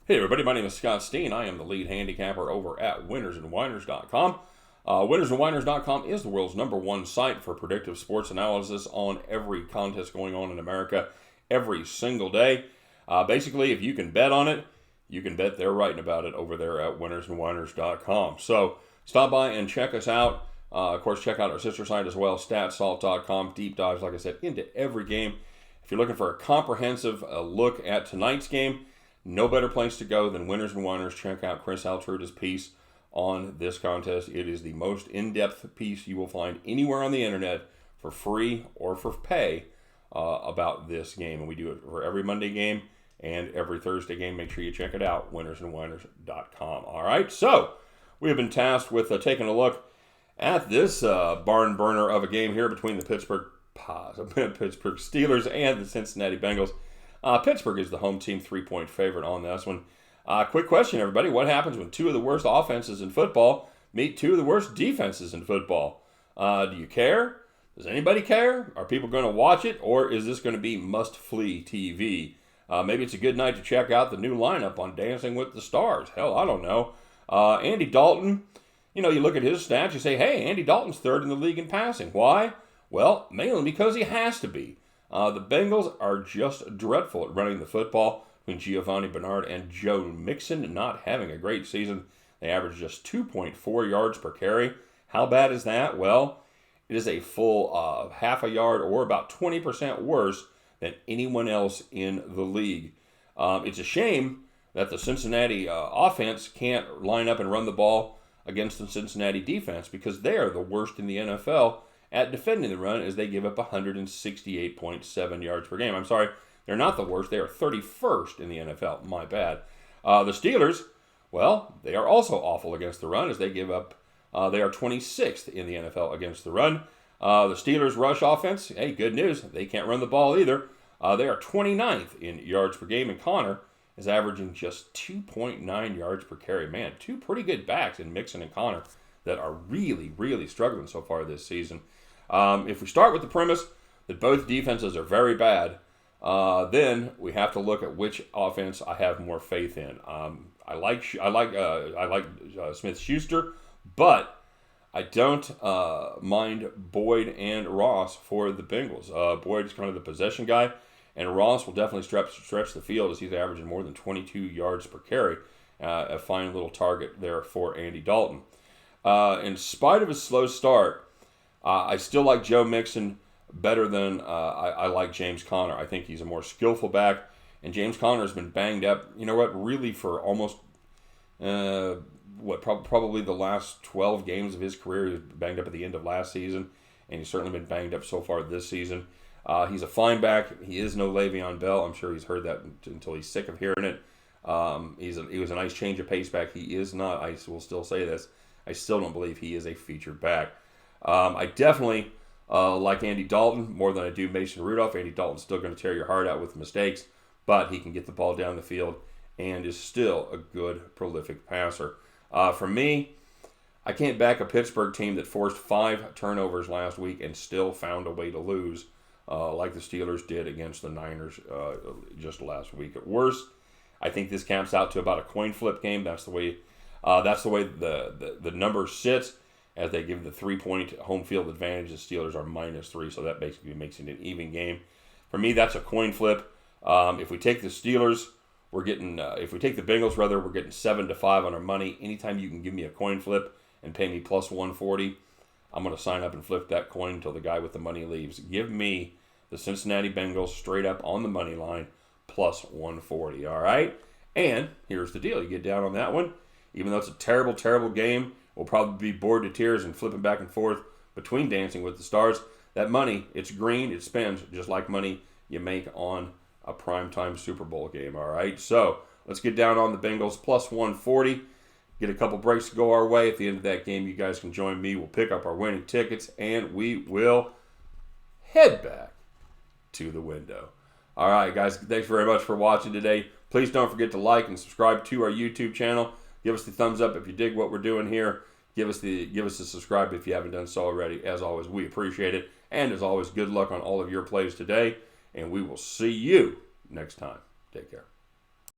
Hey everybody, my name is Scott Steen. I am the lead handicapper over at winnersandwhiners.com. Winnersandwhiners.com is the world's #1 site for predictive sports analysis on every contest going on in America every single day. Basically, if you can bet on it, you can bet they're writing about it over there at winnersandwhiners.com. So stop by and check us out. Of course, check out our sister site as well, statsalt.com. Deep dives, like I said, into every game. If you're looking for a comprehensive look at tonight's game, no better place to go than Winners and Whiners. Check out Chris Altruda's piece on this contest. It is the most in-depth piece you will find anywhere on the internet for free or for pay about this game. And we do it for every Monday game and every Thursday game. Make sure you check it out, winnersandwhiners.com. All right, so we have been tasked with taking a look at this barn burner of a game here between the Pittsburgh Steelers and the Cincinnati Bengals. Pittsburgh is the home team 3-point favorite on this one. Quick question, everybody. What happens when two of the worst offenses in football meet two of the worst defenses in football? Do you care? Does anybody care? Are people going to watch it? Or is this going to be must-flee TV? Maybe it's a good night to check out the new lineup on Dancing with the Stars. Hell, I don't know. Andy Dalton, you look at his stats, you say, hey, Andy Dalton's third in the league in passing. Why? Well, mainly because he has to be. The Bengals are just dreadful at running the football, between Giovanni Bernard and Joe Mixon not having a great season. They average just 2.4 yards per carry. How bad is that? Well, it is a full half a yard or about 20% worse than anyone else in the league. It's a shame that the Cincinnati offense can't line up and run the ball against the Cincinnati defense, because they are the worst in the NFL at defending the run, as they give up 168.7 yards per game. I'm sorry, they're not the worst. They are 31st in the NFL. My bad. The Steelers, well, they are also awful against the run, as they give up, they are 26th in the NFL against the run. The Steelers' rush offense, hey, good news, they can't run the ball either. They are 29th in yards per game, and Connor is averaging just 2.9 yards per carry. Man, two pretty good backs in Mixon and Connor that are really, really struggling so far this season. If we start with the premise that both defenses are very bad, then we have to look at which offense I have more faith in. I like Smith-Schuster, but I don't mind Boyd and Ross for the Bengals. Boyd is kind of the possession guy, and Ross will definitely stretch the field, as he's averaging more than 22 yards per carry. A fine little target there for Andy Dalton. In spite of his slow start, I still like Joe Mixon better than I like James Conner. I think he's a more skillful back, and James Conner has been banged up, really for almost, probably the last 12 games of his career. He was banged up at the end of last season, and he's certainly been banged up so far this season. He's a fine back. He is no Le'Veon Bell. I'm sure he's heard that until he's sick of hearing it. He was a nice change of pace back. He is not, I will still say this, I still don't believe he is a featured back. I definitely like Andy Dalton more than I do Mason Rudolph. Andy Dalton's still going to tear your heart out with mistakes, but he can get the ball down the field and is still a good, prolific passer. For me, I can't back a Pittsburgh team that forced 5 turnovers last week and still found a way to lose, like the Steelers did against the Niners just last week. At worst, I think this camps out to about a coin flip game. That's the way the number sits, as they give the 3-point home field advantage. The Steelers are -3, so that basically makes it an even game. For me, that's a coin flip. If we take the Steelers, we're getting. If we take the Bengals, rather, we're getting 7-5 on our money. Anytime you can give me a coin flip and pay me plus 140, I'm going to sign up and flip that coin until the guy with the money leaves. Give me the Cincinnati Bengals straight up on the money line, plus 140. All right. And here's the deal: you get down on that one, even though it's a terrible, terrible game. We'll probably be bored to tears and flipping back and forth between Dancing with the Stars. That money, it's green, it spends just like money you make on a primetime Super Bowl game, all right? So let's get down on the Bengals, plus 140. Get a couple breaks to go our way. At the end of that game, you guys can join me. We'll pick up our winning tickets, and we will head back to the window. All right, guys, thanks very much for watching today. Please don't forget to like and subscribe to our YouTube channel. Give us the thumbs up if you dig what we're doing here. Give us the subscribe if you haven't done so already. As always, we appreciate it. And as always, good luck on all of your plays today. And we will see you next time. Take care.